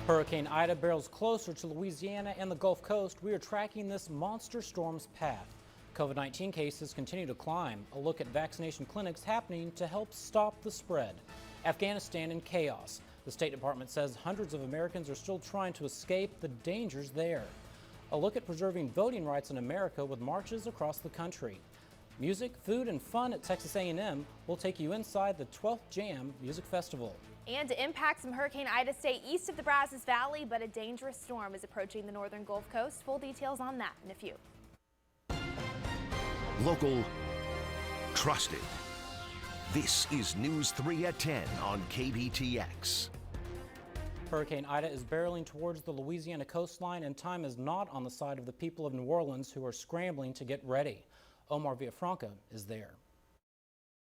Hurricane Ida barrels closer to Louisiana and the Gulf Coast. We are tracking this monster storm's path. COVID-19 cases continue to climb. A look at vaccination clinics happening to help stop the spread. Afghanistan in chaos. The State Department says hundreds of Americans are still trying to escape the dangers there. A look at preserving voting rights in America with marches across the country. Music, food, and fun at Texas A&M will take you inside the 12th Jam Music Festival. And impacts from Hurricane Ida stay east of the Brazos Valley, but a dangerous storm is approaching the northern Gulf Coast. Full details on that in a few. Local, trusted. This is News 3 at 10 on KBTX. Hurricane Ida is barreling towards the Louisiana coastline, and time is not on the side of the people of New Orleans who are scrambling to get ready. Omar Villafranca is there.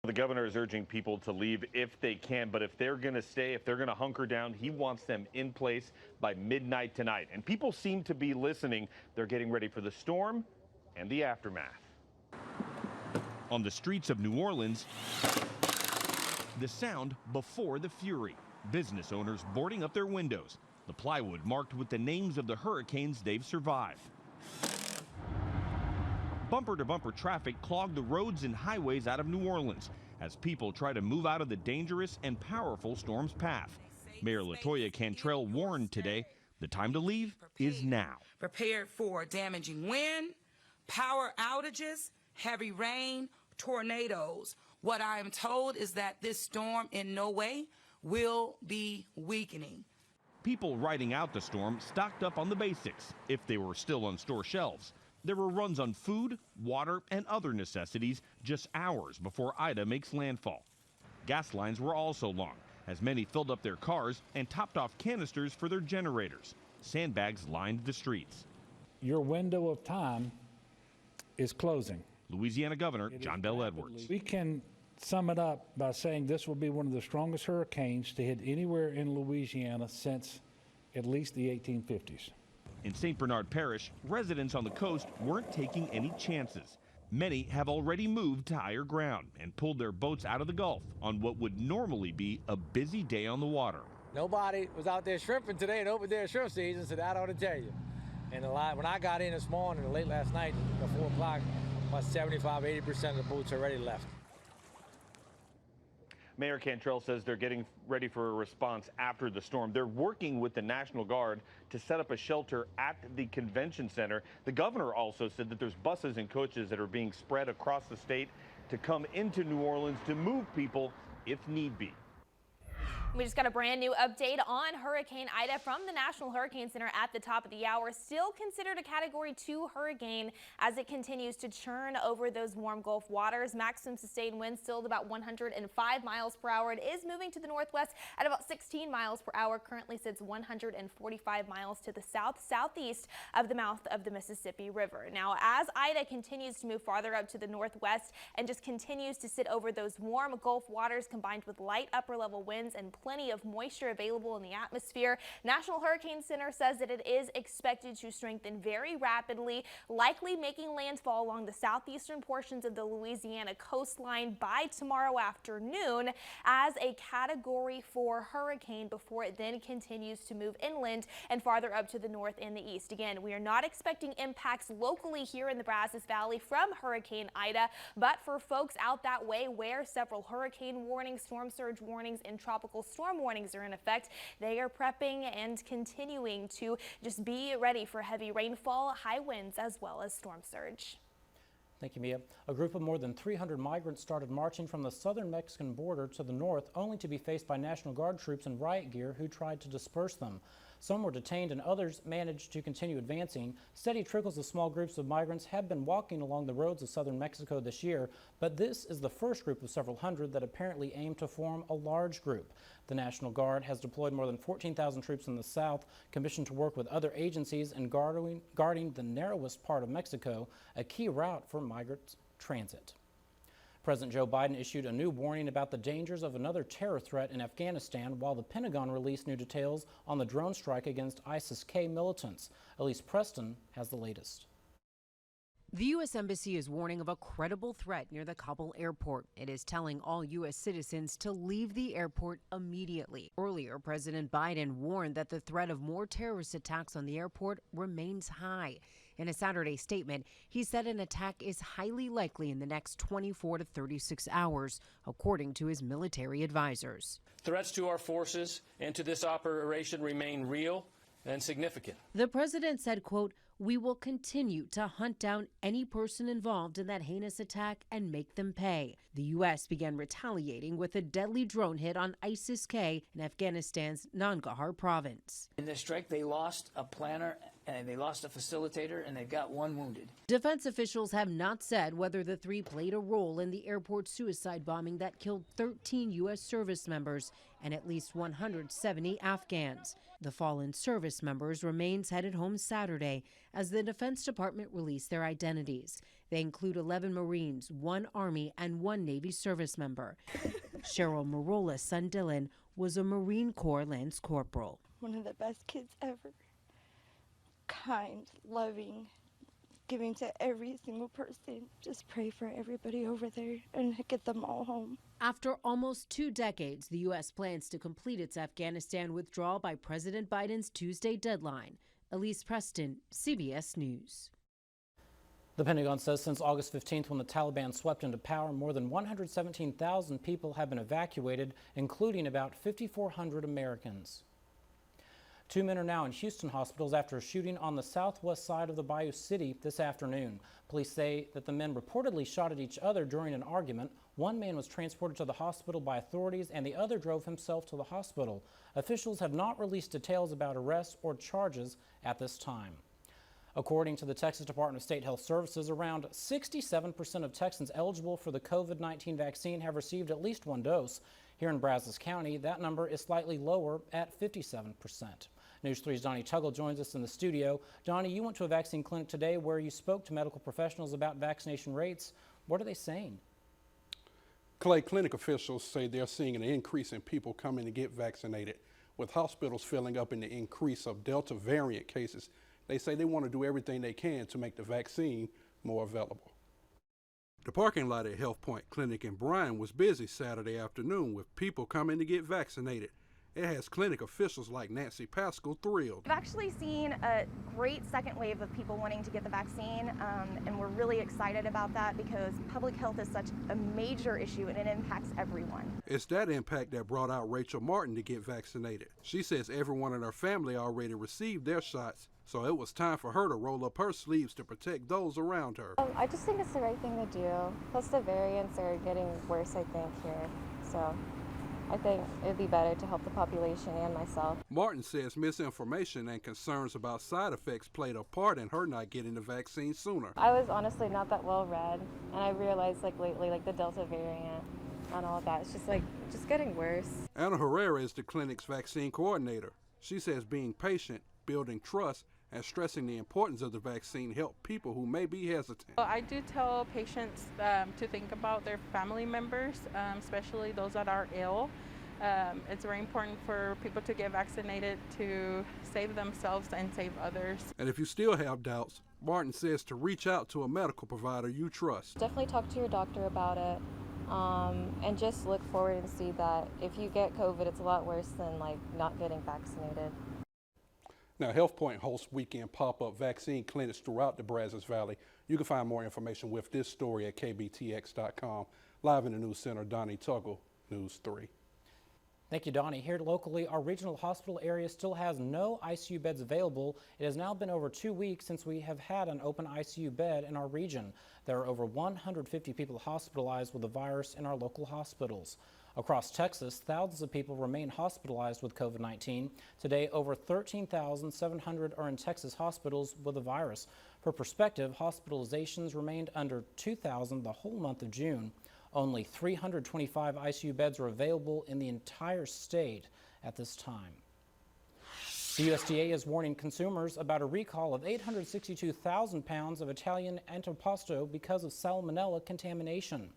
The governor is urging people to leave if they can, but if they're going to stay, if they're going to hunker down, he wants them in place by midnight tonight. And people seem to be listening. They're getting ready for the storm and the aftermath. On the streets of New Orleans, the sound before the fury. Business owners boarding up their windows. The plywood marked with the names of the hurricanes they've survived. Bumper-to-bumper traffic clogged the roads and highways out of New Orleans as people try to move out of the dangerous and powerful storm's path. Mayor LaToya Cantrell warned today the time to leave is now. Prepared for damaging wind, power outages, heavy rain, tornadoes. What I am told is that this storm in no way will be weakening. People riding out the storm stocked up on the basics if they were still on store shelves. There were runs on food, water, and other necessities just hours before Ida makes landfall. Gas lines were also long, as many filled up their cars and topped off canisters for their generators. Sandbags lined the streets. Your window of time is closing. Louisiana Governor John Bel Edwards. We can sum it up by saying this will be one of the strongest hurricanes to hit anywhere in Louisiana since at least the 1850s. In St. Bernard Parish, residents on the coast weren't taking any chances. Many have already moved to higher ground and pulled their boats out of the Gulf on what would normally be a busy day on the water. Nobody was out there shrimping today and open their shrimp season, so that ought to tell you. And when I got in this morning, late last night, at 4 o'clock, about 75–80% of the boats already left. Mayor Cantrell says they're getting ready for a response after the storm. They're working with the National Guard to set up a shelter at the convention center. The governor also said that there's buses and coaches that are being spread across the state to come into New Orleans to move people if need be. We just got a brand new update on Hurricane Ida from the National Hurricane Center at the top of the hour. Still considered a Category 2 hurricane as it continues to churn over those warm Gulf waters. Maximum sustained winds still at about 105 miles per hour. It is moving to the northwest at about 16 miles per hour. Currently sits 145 miles to the southeast of the mouth of the Mississippi River. Now, as Ida continues to move farther up to the northwest and just continues to sit over those warm Gulf waters combined with light upper level winds and plenty of moisture available in the atmosphere, National Hurricane Center says that it is expected to strengthen very rapidly, likely making landfall along the southeastern portions of the Louisiana coastline by tomorrow afternoon as a Category 4 hurricane before it then continues to move inland and farther up to the north and the east. Again, we are not expecting impacts locally here in the Brazos Valley from Hurricane Ida, but for folks out that way where several hurricane warnings, storm surge warnings, and tropical storm warnings are in effect, they are prepping and continuing to just be ready for heavy rainfall, high winds, as well as storm surge. Thank you, Mia. A group of more than 300 migrants started marching from the southern Mexican border to the north, only to be faced by National Guard troops in riot gear who tried to disperse them. Some were detained and others managed to continue advancing. Steady trickles of small groups of migrants have been walking along the roads of southern Mexico this year, but this is the first group of several hundred that apparently aim to form a large group. The National Guard has deployed more than 14,000 troops in the south, commissioned to work with other agencies in guarding the narrowest part of Mexico, a key route for migrant transit. President Joe Biden issued a new warning about the dangers of another terror threat in Afghanistan, while the Pentagon released new details on the drone strike against ISIS-K militants. Elise Preston has the latest. The U.S. Embassy is warning of a credible threat near the Kabul airport. It is telling all U.S. citizens to leave the airport immediately. Earlier, President Biden warned that the threat of more terrorist attacks on the airport remains high. In a Saturday statement, he said an attack is highly likely in the next 24 to 36 hours, according to his military advisors. Threats to our forces and to this operation remain real and significant. The president said, quote, "We will continue to hunt down any person involved in that heinous attack and make them pay." The U.S. began retaliating with a deadly drone hit on ISIS-K in Afghanistan's Nangarhar province. In this strike, they lost a planner and they lost a facilitator, and they've got one wounded. Defense officials have not said whether the three played a role in the airport suicide bombing that killed 13 U.S. service members and at least 170 Afghans. The fallen service members remains headed home Saturday as the Defense Department released their identities. They include 11 Marines, 1 Army, and 1 Navy service member. Cheryl Marola's son Dylan was a Marine Corps Lance Corporal. One of the best kids ever. Kind, loving, giving to every single person. Just pray for everybody over there and get them all home. After almost 2 decades, the U.S. plans to complete its Afghanistan withdrawal by President Biden's Tuesday deadline. Elise Preston, CBS News. The Pentagon says since August 15th, when the Taliban swept into power, more than 117,000 people have been evacuated, including about 5,400 Americans. 2 men are now in Houston hospitals after a shooting on the southwest side of the Bayou City this afternoon. Police say that the men reportedly shot at each other during an argument. One man was transported to the hospital by authorities and the other drove himself to the hospital. Officials have not released details about arrests or charges at this time. According to the Texas Department of State Health Services, around 67% of Texans eligible for the COVID-19 vaccine have received at least 1 dose. Here in Brazos County, that number is slightly lower at 57%. News 3's Donnie Tuggle joins us in the studio. Donnie, you went to a vaccine clinic today where you spoke to medical professionals about vaccination rates. What are they saying? Clay, clinic officials say they're seeing an increase in people coming to get vaccinated. With hospitals filling up in the increase of Delta variant cases, they say they want to do everything they can to make the vaccine more available. The parking lot at Health Point Clinic in Bryan was busy Saturday afternoon with people coming to get vaccinated. It has clinic officials like Nancy Pascal thrilled. We've actually seen a great second wave of people wanting to get the vaccine, and we're really excited about that because public health is such a major issue and it impacts everyone. It's that impact that brought out Rachel Martin to get vaccinated. She says everyone in her family already received their shots, so it was time for her to roll up her sleeves to protect those around her. I just think it's the right thing to do. Plus the variants are getting worse, I think, here. So I think it'd be better to help the population and myself. Martin says misinformation and concerns about side effects played a part in her not getting the vaccine sooner. I was honestly not that well read, and I realized lately the Delta variant and all of that, it's just getting worse. Anna Herrera is the clinic's vaccine coordinator. She says being patient, building trust, and stressing the importance of the vaccine help people who may be hesitant. I do tell patients to think about their family members, especially those that are ill. It's very important for people to get vaccinated to save themselves and save others. And if you still have doubts, Martin says to reach out to a medical provider you trust. Definitely talk to your doctor about it, and just look forward and see that if you get COVID, it's a lot worse than not getting vaccinated. Now, Health Point hosts weekend pop-up vaccine clinics throughout the Brazos Valley. You can find more information with this story at KBTX.com. Live in the News Center, Donnie Tuggle, News 3. Thank you, Donnie. Here locally, our regional hospital area still has no ICU beds available. It has now been over 2 weeks since we have had an open ICU bed in our region. There are over 150 people hospitalized with the virus in our local hospitals. Across Texas, thousands of people remain hospitalized with COVID-19. Today, over 13,700 are in Texas hospitals with the virus. For perspective, hospitalizations remained under 2,000 the whole month of June. Only 325 ICU beds are available in the entire state at this time. The USDA is warning consumers about a recall of 862,000 pounds of Italian antipasto because of salmonella contamination.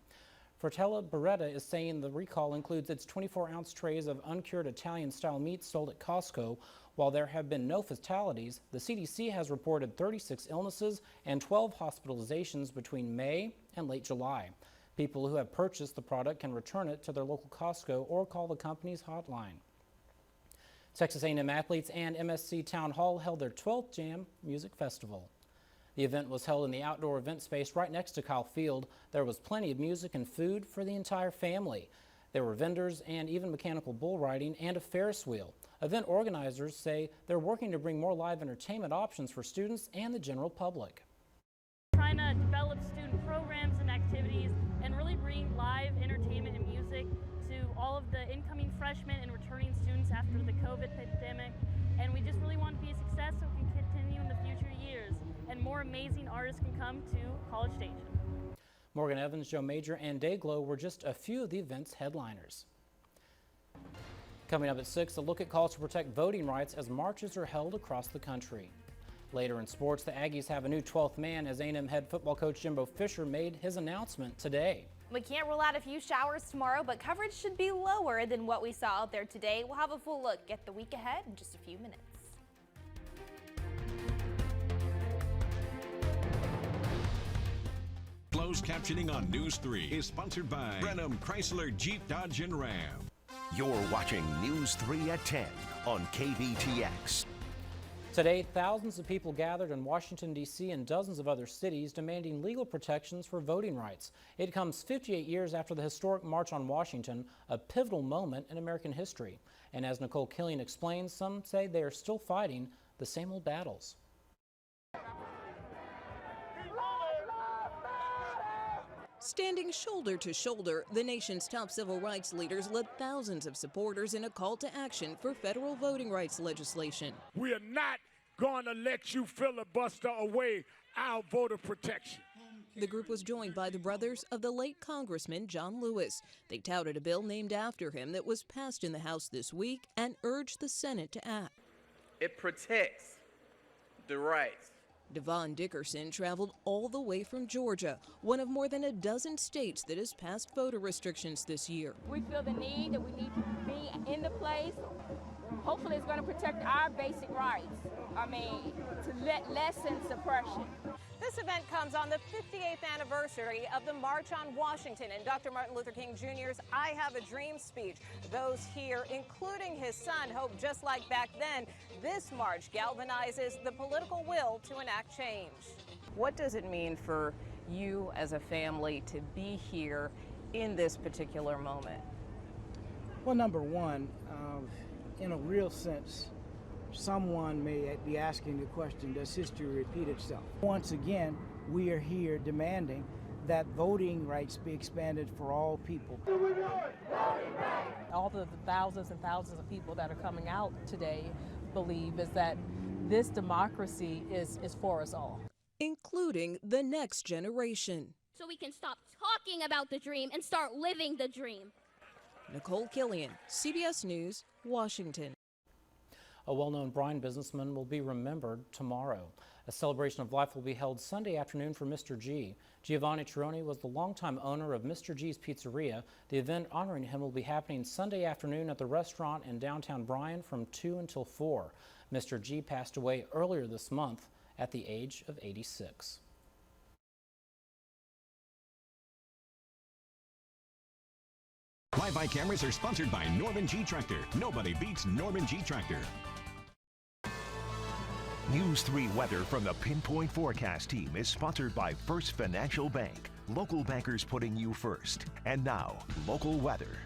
Fratelli Beretta is saying the recall includes its 24-ounce trays of uncured Italian-style meat sold at Costco. While there have been no fatalities, the CDC has reported 36 illnesses and 12 hospitalizations between May and late July. People who have purchased the product can return it to their local Costco or call the company's hotline. Texas A&M athletes and MSC Town Hall held their 12th Jam Music Festival. The event was held in the outdoor event space right next to Kyle Field. There was plenty of music and food for the entire family. There were vendors and even mechanical bull riding and a Ferris wheel. Event organizers say they're working to bring more live entertainment options for students and the general public. Trying to develop student programs and activities and really bring live entertainment and music to all of the incoming freshmen and returning students after the COVID pandemic. And we just really want to be a success so we can continue in the future years and more amazing artists can come to College Station. Morgan Evans, Joe Major, and Dayglow were just a few of the event's headliners. Coming up at 6, a look at calls to protect voting rights as marches are held across the country. Later in sports, the Aggies have a new 12th man as A&M head football coach Jimbo Fisher made his announcement today. We can't rule out a few showers tomorrow, but coverage should be lower than what we saw out there today. We'll have a full look at the week ahead in just a few minutes. Closed captioning on News 3 is sponsored by Brenham Chrysler Jeep Dodge and Ram. You're watching News 3 at 10 on KBTX. Today, thousands of people gathered in Washington, D.C. and dozens of other cities demanding legal protections for voting rights. It comes 58 years after the historic March on Washington, a pivotal moment in American history. And as Nicole Killian explains, some say they are still fighting the same old battles. Standing shoulder to shoulder, the nation's top civil rights leaders led thousands of supporters in a call to action for federal voting rights legislation. We are not going to let you filibuster away our voter protection. The group was joined by the brothers of the late Congressman John Lewis. They touted a bill named after him that was passed in the House this week and urged the Senate to act. It protects the rights. Devon Dickerson traveled all the way from Georgia, one of more than a dozen states that has passed voter restrictions this year. We feel the need that we need to be in the place. Hopefully it's going to protect our basic rights. To lessen suppression. This event comes on the 58th anniversary of the March on Washington and Dr. Martin Luther King Jr.'s I Have a Dream speech. Those here, including his son, hope just like back then, this march galvanizes the political will to enact change. What does it mean for you as a family to be here in this particular moment? Well, number one, in a real sense, someone may be asking the question, does history repeat itself? Once again, we are here demanding that voting rights be expanded for all people. All the thousands and thousands of people that are coming out today believe is that this democracy is for us all. Including the next generation. So we can stop talking about the dream and start living the dream. Nicole Killian, CBS News, Washington. A well-known Bryan businessman will be remembered tomorrow. A celebration of life will be held Sunday afternoon for Mr. G. Giovanni Tironi was the longtime owner of Mr. G's Pizzeria. The event honoring him will be happening Sunday afternoon at the restaurant in downtown Bryan from 2 until 4. Mr. G passed away earlier this month at the age of 86. Fly-by cameras are sponsored by Norman G Tractor. Nobody beats Norman G Tractor. News 3 weather from the Pinpoint Forecast team is sponsored by First Financial Bank. Local bankers putting you first. And now, local weather.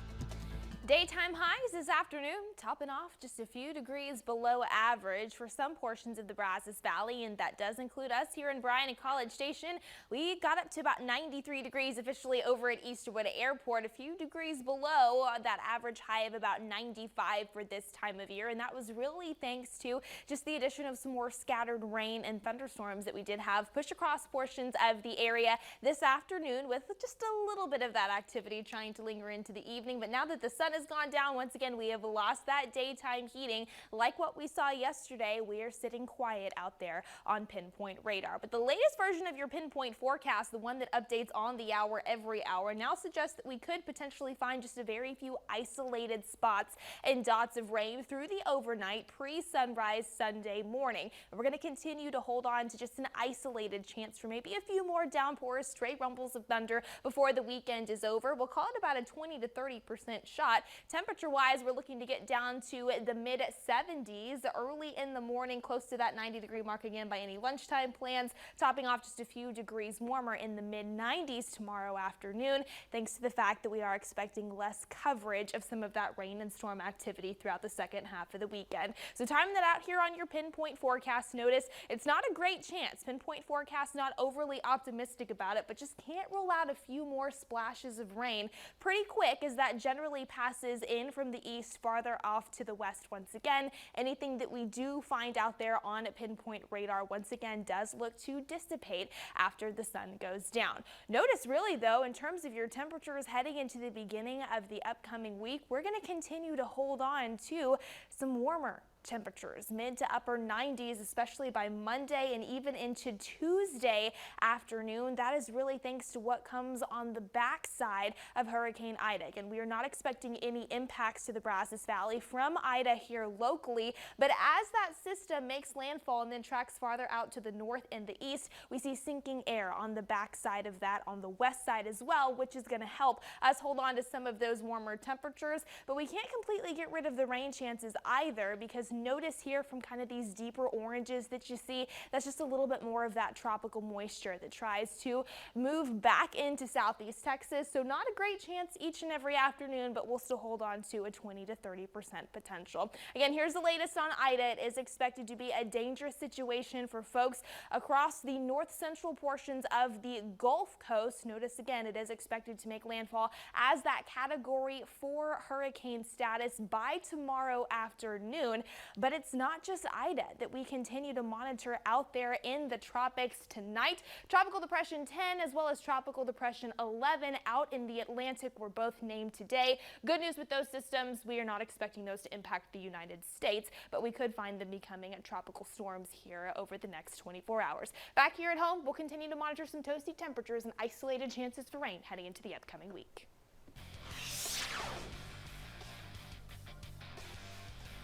Daytime highs this afternoon, topping off just a few degrees below average for some portions of the Brazos Valley, and that does include us here in Bryan and College Station. We got up to about 93 degrees officially over at Easterwood Airport, a few degrees below that average high of about 95 for this time of year, and that was really thanks to just the addition of some more scattered rain and thunderstorms that we did have push across portions of the area this afternoon, with just a little bit of that activity trying to linger into the evening. But now that the sun is has gone down. Once again, we have lost that daytime heating. Like what we saw yesterday, we are sitting quiet out there on Pinpoint radar. But the latest version of your Pinpoint forecast, the one that updates on the hour every hour, now suggests that we could potentially find just a very few isolated spots and dots of rain through the overnight pre-sunrise Sunday morning. And we're going to continue to hold on to just an isolated chance for maybe a few more downpours, stray rumbles of thunder before the weekend is over. We'll call it about a 20 to 30% shot. Temperature-wise, we're looking to get down to the mid-70s early in the morning, close to that 90-degree mark again by any lunchtime plans, topping off just a few degrees warmer in the mid-90s tomorrow afternoon, thanks to the fact that we are expecting less coverage of some of that rain and storm activity throughout the second half of the weekend. So timing that out here on your Pinpoint forecast. Notice it's not a great chance. Pinpoint forecast not overly optimistic about it, but just can't rule out a few more splashes of rain pretty quick as that generally passes in from the east farther off to the west once again. Anything that we do find out there on Pinpoint radar once again does look to dissipate after the sun goes down. Notice really though, in terms of your temperatures heading into the beginning of the upcoming week, we're going to continue to hold on to some warmer temperatures, mid to upper 90s, especially by Monday and even into Tuesday afternoon. That is really thanks to what comes on the backside of Hurricane Ida. And we are not expecting any impacts to the Brazos Valley from Ida here locally, but as that system makes landfall and then tracks farther out to the north and the east, we see sinking air on the backside of that on the west side as well, which is going to help us hold on to some of those warmer temperatures. But we can't completely get rid of the rain chances either, because notice here from kind of these deeper oranges that you see, that's just a little bit more of that tropical moisture that tries to move back into southeast Texas. So not a great chance each and every afternoon, but we'll still hold on to a 20 to 30% potential. Again, here's the latest on Ida. It is expected to be a dangerous situation for folks across the north central portions of the Gulf Coast. Notice again, it is expected to make landfall as that Category 4 hurricane status by tomorrow afternoon. But it's not just Ida that we continue to monitor out there in the tropics tonight. Tropical Depression 10 as well as Tropical Depression 11 out in the Atlantic were both named today. Good news with those systems, we are not expecting those to impact the United States, but we could find them becoming tropical storms here over the next 24 hours. Back here at home, we'll continue to monitor some toasty temperatures and isolated chances for rain heading into the upcoming week.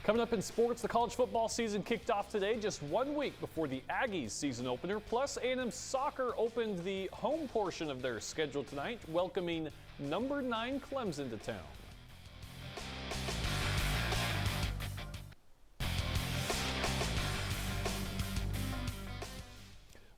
Coming up in sports, the college football season kicked off today, just 1 week before the Aggies season opener. Plus, A&M soccer opened the home portion of their schedule tonight, welcoming number 9 Clemson to town.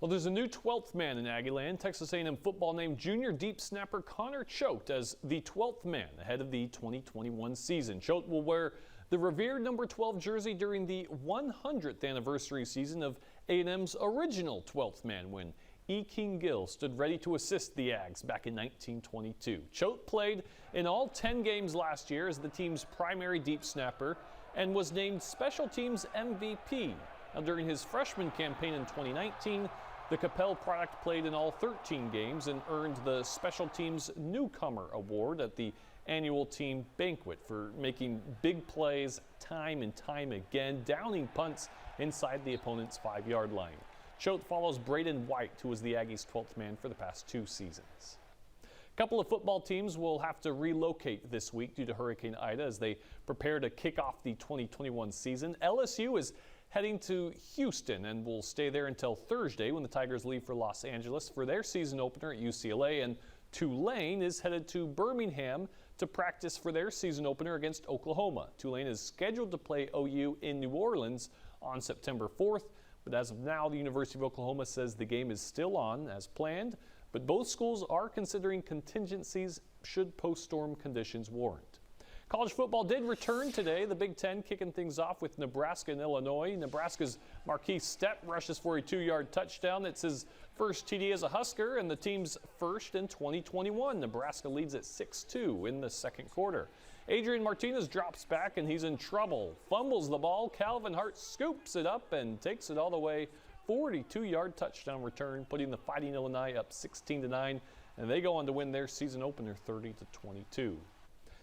Well, there's a new 12th man in Aggieland. Texas A&M football named junior deep snapper Connor Choate as the 12th man ahead of the 2021 season. Choate will wear the revered number 12 jersey during the 100th anniversary season of A&M's original 12th man when E. King Gill stood ready to assist the Ags back in 1922. Choate played in all 10 games last year as the team's primary deep snapper and was named Special Teams MVP. Now, during his freshman campaign in 2019, the Capel product played in all 13 games and earned the Special Teams Newcomer Award at the annual team banquet for making big plays time and time again, downing punts inside the opponent's 5-yard line. Choate follows Braden White, who was the Aggies' 12th man for the past 2 seasons. A couple of football teams will have to relocate this week due to Hurricane Ida as they prepare to kick off the 2021 season. LSU is heading to Houston and will stay there until Thursday when the Tigers leave for Los Angeles for their season opener at UCLA, and Tulane is headed to Birmingham to practice for their season opener against Oklahoma. Tulane is scheduled to play OU in New Orleans on September 4th, but as of now, the University of Oklahoma says the game is still on as planned, but both schools are considering contingencies should post-storm conditions warrant. College football did return today, the Big Ten kicking things off with Nebraska and Illinois. Nebraska's Marquise Stepp rushes for a 2-yard touchdown. It's his first TD as a Husker and the team's first in 2021. Nebraska leads at 6-2 in the second quarter. Adrian Martinez drops back and he's in trouble. Fumbles the ball. Calvin Hart scoops it up and takes it all the way. 42-yard touchdown return, putting the Fighting Illini up 16-9, and they go on to win their season opener 30-22.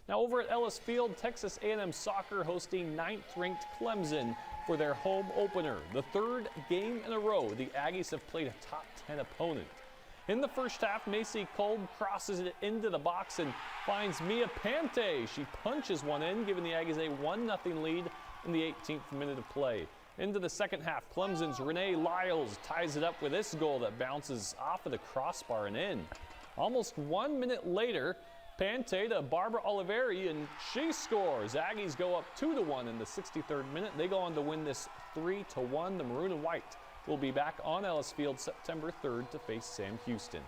Now over at Ellis Field, Texas A&M soccer hosting 9th-ranked Clemson for their home opener. The third game in a row the Aggies have played a top 10 opponent. In the first half, Macy Kolb crosses it into the box and finds Mia Pante. She punches one in, giving the Aggies a 1-0 lead in the 18th minute of play. Into the second half, Clemson's Renee Lyles ties it up with this goal that bounces off of the crossbar and in. Almost 1 minute later, Pante to Barbara Oliveri, and she scores. Aggies go up 2-1 in the 63rd minute. They go on to win this 3-1. The Maroon and White will be back on Ellis Field September 3rd to face Sam Houston.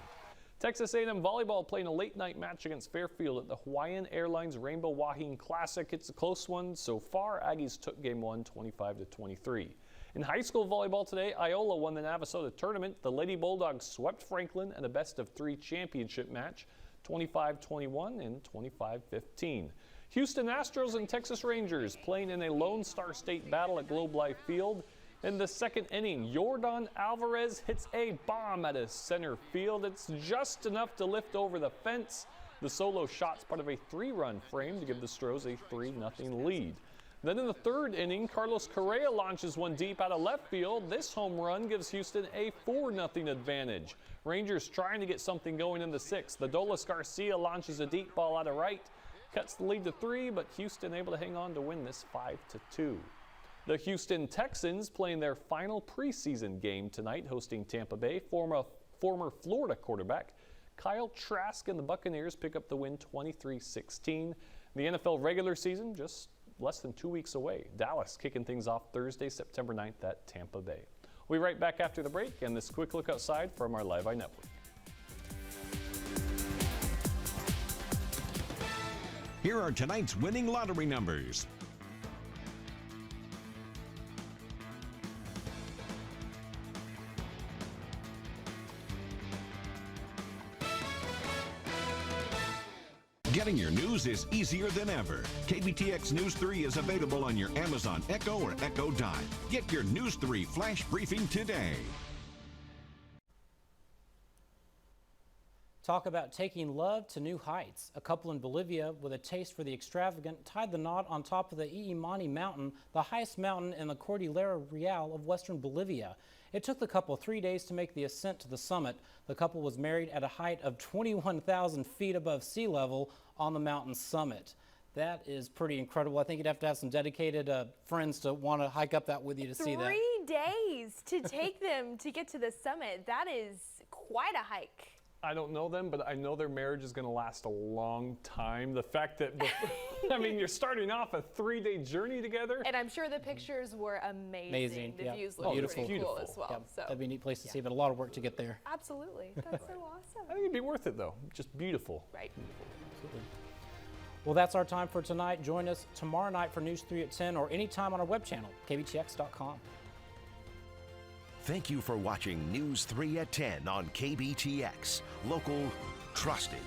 Texas A&M volleyball playing a late-night match against Fairfield at the Hawaiian Airlines Rainbow Wahine Classic. It's a close one. So far, Aggies took game one 25-23. In high school volleyball today, Iola won the Navasota tournament. The Lady Bulldogs swept Franklin in a best-of-3 championship match, 25-21 and 25-15. Houston Astros and Texas Rangers playing in a Lone Star State battle at Globe Life Field. In the second inning, Yordan Alvarez hits a bomb at his center field. It's just enough to lift over the fence. The solo shot's part of a 3-run frame to give the Stros a 3-0 lead. Then in the third inning, Carlos Correa launches one deep out of left field. This home run gives Houston a 4-0 advantage. Rangers trying to get something going in the sixth. The Dolis Garcia launches a deep ball out of right, cuts the lead to 3, but Houston able to hang on to win this 5-2. The Houston Texans playing their final preseason game tonight, hosting Tampa Bay. Former Florida quarterback Kyle Trask and the Buccaneers pick up the win 23-16. The NFL regular season just less than 2 weeks away. Dallas kicking things off Thursday, September 9th at Tampa Bay. We'll be right back after the break and this quick look outside from our Live Eye Network. Here are tonight's winning lottery numbers. Getting your news is easier than ever. KBTX News 3 is available on your Amazon Echo or Echo Dot. Get your News 3 flash briefing today. Talk about taking love to new heights. A couple in Bolivia with a taste for the extravagant tied the knot on top of the Illimani Mountain, the highest mountain in the Cordillera Real of western Bolivia. It took the couple 3 days to make the ascent to the summit. The couple was married at a height of 21,000 feet above sea level on the mountain's summit. That is pretty incredible. I think you'd have to have some dedicated friends to want to hike up that with you to see that. 3 days to take them to get to the summit. That is quite a hike. I don't know them, but I know their marriage is going to last a long time. The fact that, I mean, you're starting off a 3-day journey together. And I'm sure the pictures were amazing. The views look pretty cool as well. Yeah, so. that'd be a neat place to see, but a lot of work to get there. Absolutely. That's so awesome. I think it'd be worth it, though. Just beautiful. Right. Absolutely. Well, that's our time for tonight. Join us tomorrow night for News 3 at 10 or anytime on our web channel, KBTX.com. Thank you for watching News 3 at 10 on KBTX. Local, trusted,